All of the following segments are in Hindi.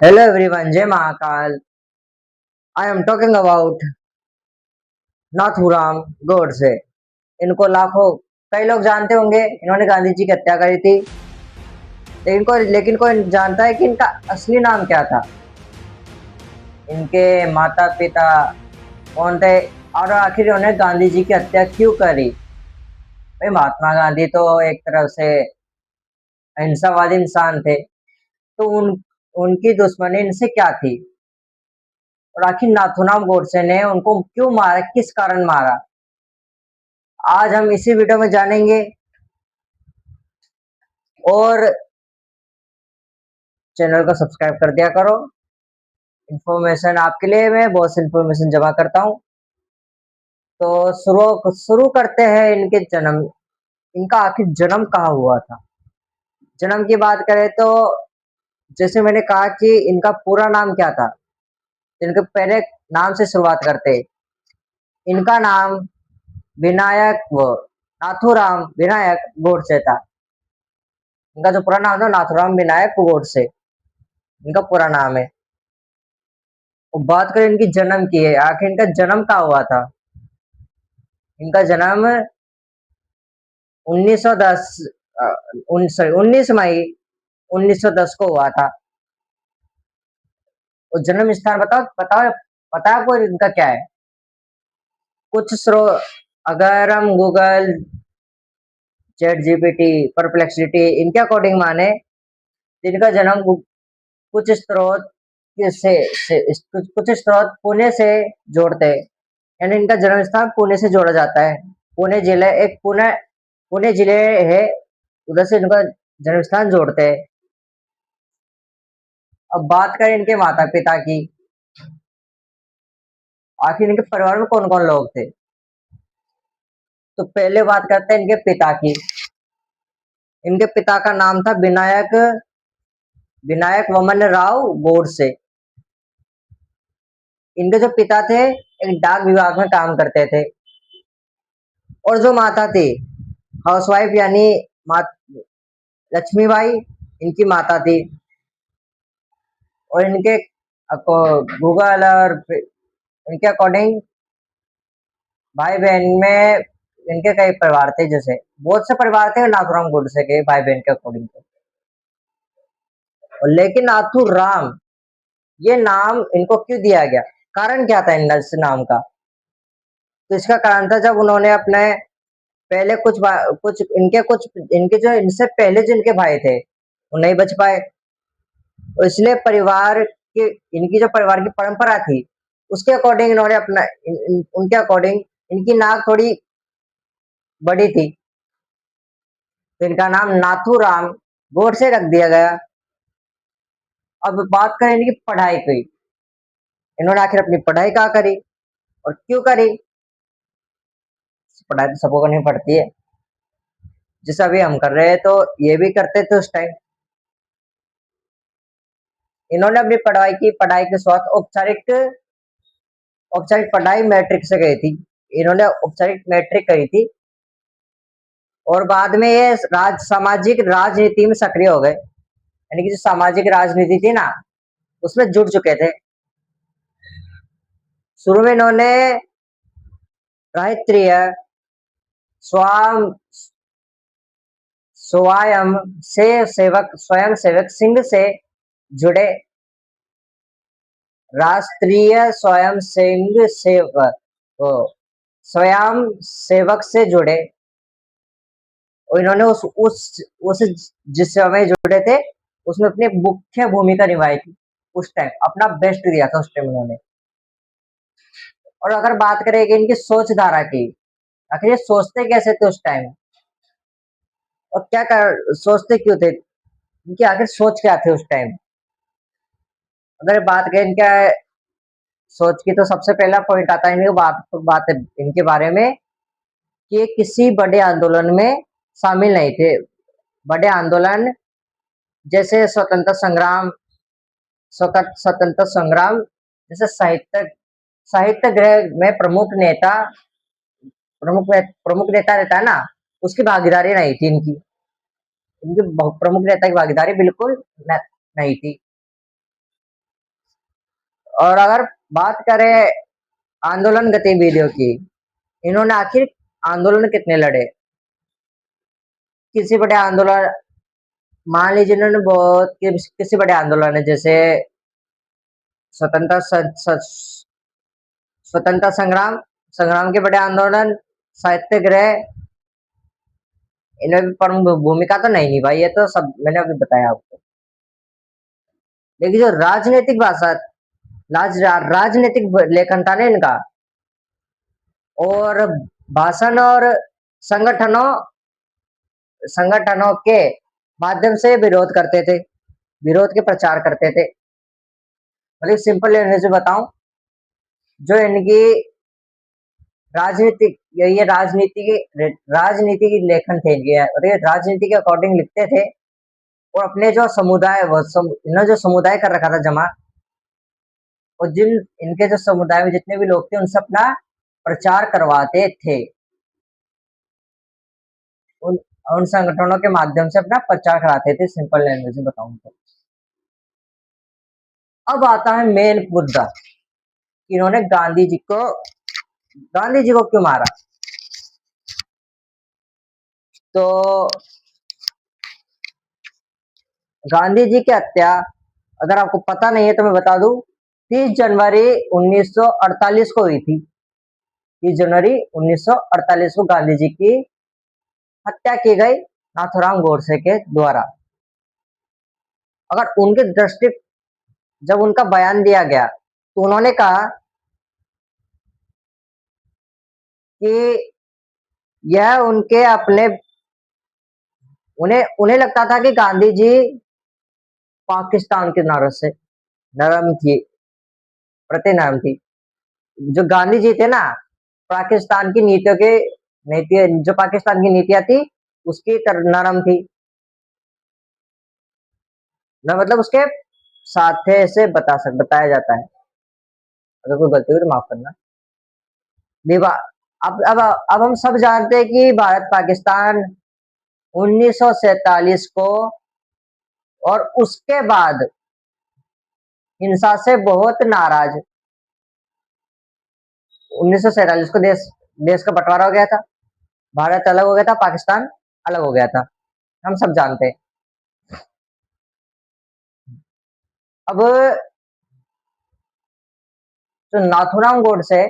Hello everyone, Jai Mahakal. I am talking about Nathuram Godse. इनको लाखों कई लोग जानते होंगे, इन्होंने गांधी जी की हत्या करी थी। लेकिन कोई जानता है कि इनका असली नाम क्या था? इनके माता पिता कौन थे और आखिर इन्होंने गांधी जी की हत्या क्यों करी? भाई महात्मा गांधी तो एक तरह से अहिंसावादी इंसान थे, तो उनकी दुश्मनी इनसे क्या थी? और आखिर नाथूराम गोडसे ने उनको क्यों मारा, किस कारण मारा? आज हम इसी वीडियो में जानेंगे। और चैनल को सब्सक्राइब कर दिया करो। इन्फॉर्मेशन आपके लिए मैं बहुत सी इन्फॉर्मेशन जमा करता हूँ। तो शुरू शुरू करते हैं इनके जन्म। इनका आखिर जन्म कहाँ हुआ था? जन्म की बात करें तो जैसे मैंने कहा कि इनका पूरा नाम क्या था, इनके पहले नाम से शुरुआत करते हैं। इनका नाम विनायक वो नाथूराम विनायक गोडसे था। इनका जो पूरा नाम था नाथूराम विनायक गोडसे, इनका पूरा नाम है। और बात करें इनकी जन्म की है, आखिर इनका जन्म कहाँ हुआ था? इनका जन्म 1910 सॉरी 19 मई 1910 को हुआ था। और जन्म स्थान बताओ बताओ, पता है आपको इनका क्या है? कुछ स्रोत, अगर हम गूगल, चैट जीपीटी, परप्लेक्सिटी इनके अकॉर्डिंग माने तो इनका जन्म कुछ स्रोत कुछ स्रोत पुणे से जोड़ते हैं। यानी इनका जन्म स्थान पुणे से जोड़ा जाता है। पुणे जिले एक पुणे जिले है, उधर से इनका जन्म स्थान जोड़ते हैं। अब बात करें इनके माता पिता की, आखिर इनके परिवार में कौन कौन लोग थे? तो पहले बात करते हैं इनके पिता की। इनके पिता का नाम था विनायक विनायक वमन राव गोडसे। इनके जो पिता थे एक डाक विभाग में काम करते थे। और जो माता थी हाउसवाइफ, यानी लक्ष्मीबाई इनकी माता थी। और इनके गूगल और इनके अकॉर्डिंग भाई बहन में इनके कई परिवार थे, जैसे बहुत से परिवार थे नाथूराम गोडसे के भाई बहन के अकॉर्डिंग तो। लेकिन नाथूराम ये नाम इनको क्यों दिया गया, कारण क्या था इस नाम का? तो इसका कारण था जब उन्होंने अपने पहले कुछ इनके जो इनसे पहले जो इनके भाई थे वो नहीं बच पाए, तो इसलिए परिवार की इनकी जो परिवार की परंपरा थी उसके अकॉर्डिंग इन्होंने अपना उनके अकॉर्डिंग इनकी नाक थोड़ी बड़ी थी, तो इनका नाम नाथूराम गोडसे रख दिया गया। अब बात करें इनकी पढ़ाई की, इन्होंने आखिर अपनी पढ़ाई कहाँ करी और क्यों करी? पढ़ाई तो सबको करनी पड़ती है, जैसे अभी हम कर रहे हैं तो ये भी करते थे उस टाइम। इन्होंने अपनी पढ़ाई की शुरुआत औपचारिक पढ़ाई मैट्रिक से गई थी। इन्होंने औपचारिक मैट्रिक करी थी और बाद में ये सामाजिक राजनीति में सक्रिय हो गए। यानी कि जो सामाजिक राजनीति थी ना उसमें जुड़ चुके थे। शुरू में इन्होंने राष्ट्रीय स्वाम स्वयं सेवक संघ से जुड़े। राष्ट्रीय स्वयं सेवक से जुड़े। और इन्होंने उस जिस समय जुड़े थे उसमें अपनी मुख्य भूमिका निभाई थी। उस टाइम अपना बेस्ट दिया था उस टाइम उन्होंने। और अगर बात करें कि इनकी सोच धारा की, आखिर ये सोचते कैसे थे उस टाइम और सोचते क्यों थे, इनकी आखिर सोच क्या थी उस टाइम? अगर बात करें इनका सोच की तो सबसे पहला पॉइंट आता है बात इनके बारे में कि ये किसी बड़े आंदोलन में शामिल नहीं थे। बड़े आंदोलन जैसे स्वतंत्र संग्राम, जैसे साहित्य गृह में प्रमुख नेता रहता है ना, उसकी भागीदारी नहीं थी इनकी। इनकी प्रमुख नेता की भागीदारी बिल्कुल नहीं थी। और अगर बात करें आंदोलन गतिविधियों की, इन्होंने आखिर आंदोलन कितने लड़े? किसी बड़े आंदोलन, मान लीजिए इन्होंने बहुत किसी बड़े आंदोलन है, जैसे स्वतंत्रता स्वतंत्रता संग्राम, संग्राम के बड़े आंदोलन, सत्याग्रह, इनमें भी प्रमुख भूमिका तो नहीं निभाई, ये तो सब मैंने अभी बताया आपको। लेकिन जो राजनीतिक भाषा, राजनीतिक लेखन था ना इनका, और भाषण और संगठनों संगठनों के माध्यम से विरोध करते थे, विरोध के प्रचार करते थे। मतलब सिंपल लैंग्वेज में बताऊं, जो इनकी राजनीतिक, ये राजनीति की लेखन थे इनके, और ये राजनीति के अकॉर्डिंग लिखते थे, और अपने जो समुदाय, इन्होंने जो समुदाय कर रखा था जमा, और जिन इनके जो समुदाय में जितने भी लोग थे उनसे अपना प्रचार करवाते थे, उन संगठनों के माध्यम से अपना प्रचार कराते थे, सिंपल लैंग्वेज में बताऊं तो। अब आता है मेन मुद्दा, इन्होंने गांधी जी को क्यों मारा? तो गांधी जी की हत्या, अगर आपको पता नहीं है तो मैं बता दूं, 30 जनवरी 1948 को हुई थी। 30 जनवरी 1948 को गांधी जी की हत्या की गई नाथूराम गोडसे के द्वारा। अगर उनके दृष्टि, जब उनका बयान दिया गया तो उन्होंने कहा कि यह उनके अपने, उन्हें लगता था कि गांधी जी पाकिस्तान के नरम थी, प्रति नरम थी। जो गांधी जी थे ना, पाकिस्तान की जो पाकिस्तान की नीतियां थी उसकी नरम थी, न मतलब उसके साथ से बताया जाता है। अगर कोई गलती हो तो माफ करना। विवाह, अब हम सब जानते हैं कि भारत पाकिस्तान 1947 को और उसके बाद हिंसा से बहुत नाराज, 1947 को देश का बंटवारा हो गया था, भारत अलग हो गया था, पाकिस्तान अलग हो गया था, हम सब जानते हैं। अब जो नाथूराम गोडसे,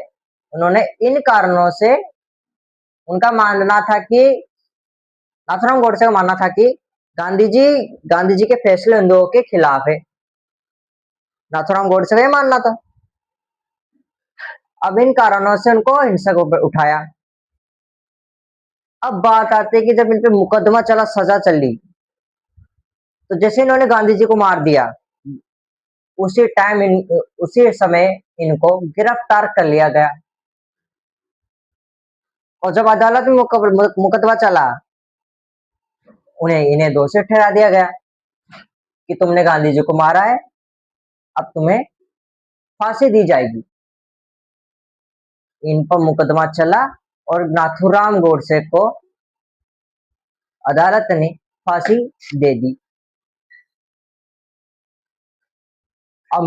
उन्होंने इन कारणों से, उनका मानना था कि, नाथूराम गोडसे का मानना था कि गांधी जी के फैसले हिंदुओं के खिलाफ है। नाथूराम गोडसे का ये मानना था। अब इन कारणों से उनको हिंसा को उठाया। अब बात आती है कि जब इन पे मुकदमा चला, सजा चली, तो जैसे इन्होंने गांधी जी को मार दिया, उसी समय इनको गिरफ्तार कर लिया गया, और जब अदालत में मुकदमा चला, इन्हें दोषी ठहरा दिया गया कि तुमने गांधी जी को मारा है, अब तुम्हें फांसी दी जाएगी। इन पर मुकदमा चला और नाथूराम गोडसे को अदालत ने फांसी दे दी। अब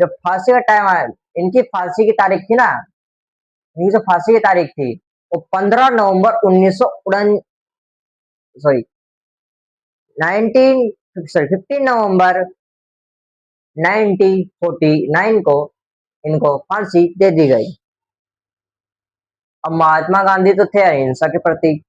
जब फांसी का टाइम आया, इनकी फांसी की तारीख थी ना, इनकी जो फांसी की तारीख थी वो 15 नवंबर 15 नवंबर 1949 को इनको फांसी दे दी गई। अब महात्मा गांधी तो थे अहिंसा के प्रतीक,